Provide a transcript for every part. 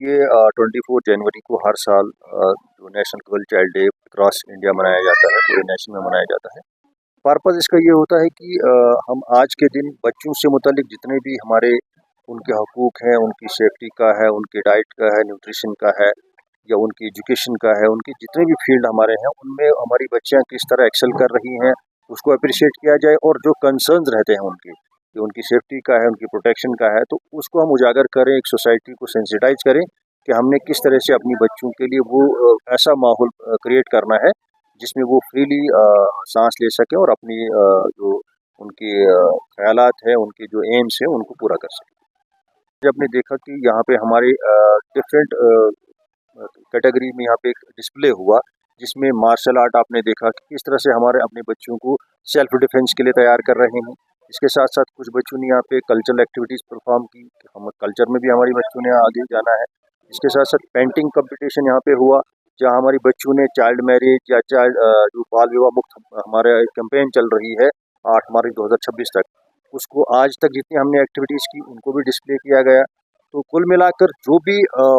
ये 24 जनवरी को हर साल जो national girl child day across India मनाया जाता है, पूरे नेशन में मनाया जाता है। पर्पज़ इसका ये होता है कि हम आज के दिन बच्चों से मुतालिक जितने भी हमारे उनके हकूक़ हैं, उनकी सेफ्टी का है, उनकी डाइट का है, न्यूट्रिशन का है या उनकी एजुकेशन का है, उनकी जितने भी फील्ड हमारे हैं उनमें हमारी बच्चियाँ किस तरह एक्सेल कर रही हैं उसको अप्रिशिएट किया जाए, और जो कंसर्न्स रहते हैं उनके, कि उनकी सेफ्टी का है, उनकी प्रोटेक्शन का है, तो उसको हम उजागर करें, एक सोसाइटी को सेंसिटाइज करें कि हमने किस तरह से अपनी बच्चों के लिए वो ऐसा माहौल क्रिएट करना है जिसमें वो फ्रीली सांस ले सकें और अपनी जो उनकी ख्यालात है, उनके जो एम्स हैं उनको पूरा कर सकें। जब हमने देखा कि यहाँ पे हमारे डिफरेंट कैटेगरी में यहाँ पे एक डिस्प्ले हुआ जिसमें मार्शल आर्ट आपने देखा कि किस तरह से हमारे अपने बच्चों को सेल्फ डिफेंस के लिए तैयार कर रहे हैं। इसके साथ साथ कुछ बच्चों ने यहाँ पे कल्चरल एक्टिविटीज़ परफॉर्म की, हम कल्चर में भी हमारी बच्चों ने आगे जाना है। इसके साथ साथ पेंटिंग कंपटीशन यहाँ पे हुआ, जहाँ हमारी बच्चों ने चाइल्ड मैरिज या जो बाल विवाह मुक्त हमारे कैंपेन चल रही है 8 मार्च 2026 तक, उसको आज तक जितनी हमने एक्टिविटीज़ की उनको भी डिस्प्ले किया गया। तो कुल मिलाकर जो भी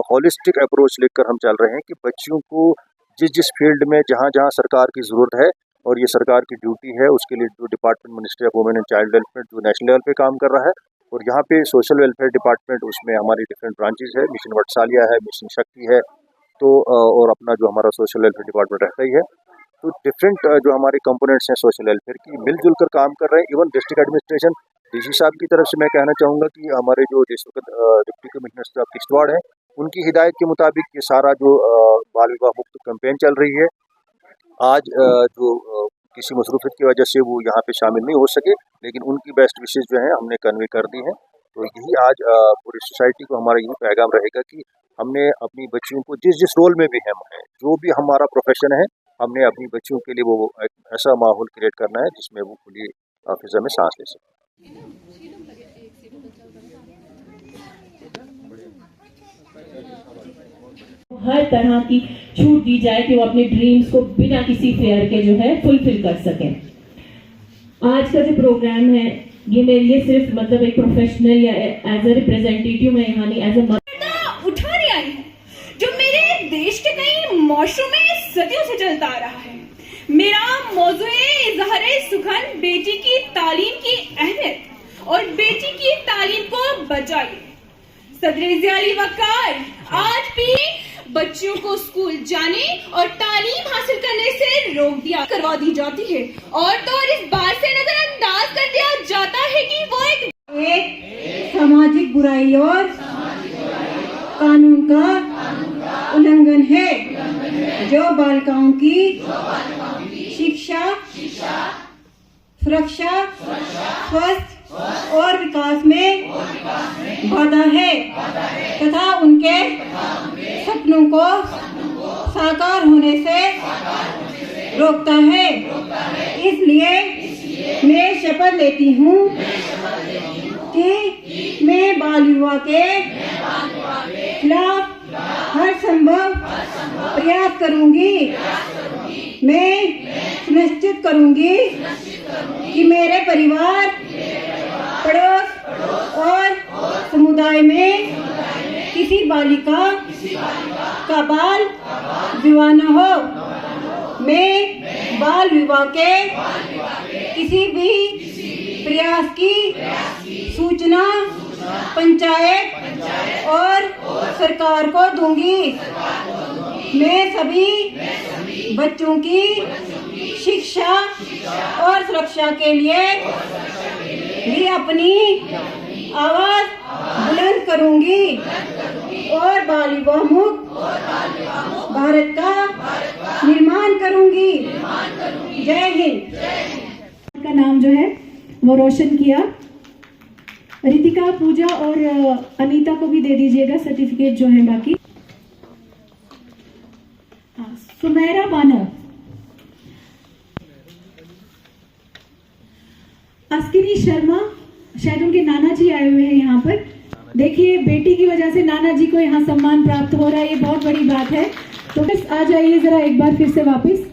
होलिस्टिक अप्रोच लेकर हम चल रहे हैं कि बच्चियों को जिस जिस फील्ड में जहाँ जहाँ सरकार की ज़रूरत है और ये सरकार की ड्यूटी है, उसके लिए जो department ministry of women and child development जो नेशनल लेवल पे काम कर रहा है, और यहाँ पे सोशल वेलफेयर डिपार्टमेंट उसमें हमारी डिफरेंट ब्रांचेस है, मिशन वटसालिया है, मिशन शक्ति है, तो और अपना जो हमारा सोशल वेलफेयर डिपार्टमेंट रहता ही है। तो डिफरेंट जो हमारे कंपोनेंट्स हैं सोशल वेलफेयर की मिलजुल कर काम कर रहे हैं। इवन डिस्ट्रिक्ट एडमिनिस्ट्रेशन डीसी साहब की तरफ से मैं कहना चाहूँगा कि हमारे जो डिप्टी कमिश्नर साहब किश्तवाड़ हैं उनकी हिदायत के मुताबिक ये सारा जो बाल विवाह मुक्त कैंपेन चल रही है, आज जो किसी मसरूफियत की वजह से वो यहाँ पे शामिल नहीं हो सके, लेकिन उनकी बेस्ट विशेज़ जो हैं हमने कन्वे कर दी हैं। तो यही आज पूरी सोसाइटी को हमारा यही पैगाम रहेगा कि हमने अपनी बच्चियों को जिस जिस रोल में भी हम हैं, जो भी हमारा प्रोफेशन है, हमने अपनी बच्चियों के लिए वो एक ऐसा माहौल क्रिएट करना है जिसमें वो खुली फिज़ा में सांस ले सकें। हर तरह की छूट दी जाए कि वो अपने ड्रीम्स को बिना किसी फेयर के जो है फुलफिल कर सकें। आज का जो प्रोग्राम है ये मेरे लिए सिर्फ मतलब एक प्रोफेशनल या एज ए रिप्रेजेंटेटिव मैं यहाँ नहीं, एज ए उठाने आई हूँ जो मेरे देश के कई मौशों में सदियों से चलता आ रहा है। मेरा मौज़ूए इज़हारे सुखन बेटी की तालीम की अहमियत और बेटी की तालीम को बचाइए। सदर ज़ियाली वक़ार आज भी बच्चियों को स्कूल जाने और तालीम हासिल करने से रोक दिया करवा दी जाती है, और तो और इस बात से नजरअंदाज कर दिया जाता है कि वो एक सामाजिक बुराई और कानून का उल्लंघन है जो बालिकाओं की शिक्षा, सुरक्षा, स्वास्थ्य और विकास में बाधा है तथा उनके सपनों को साकार होने से रोकता है। इसलिए मैं शपथ लेती हूँ कि मैं बाल विवाह के खिलाफ हर संभव प्रयास करूँगी। मैं सुनिश्चित करूँगी कि मेरे परिवार, पड़ोस और समुदाय में किसी बालिका का बाल विवाह न हो। मैं बाल विवाह के किसी भी प्रयास की सूचना पंचायत और सरकार को दूंगी। मैं सभी बच्चों की शिक्षा और सुरक्षा के लिए भी अपनी आवाज बुलंद करूंगी और बाल विवाह मुक्त भारत का निर्माण करूंगी। जय हिंद। का नाम जो है वो रोशन किया। रितिका, पूजा और अनीता को भी दे दीजिएगा सर्टिफिकेट जो है बाकी। सुमेरा बानो, अस्किनी शर्मा, शायद उनके नाना जी आए हुए हैं यहाँ पर। देखिए बेटी की वजह से नाना जी को यहाँ सम्मान प्राप्त हो रहा है, ये बहुत बड़ी बात है। तो बस आ जाइए जरा एक बार फिर से वापस।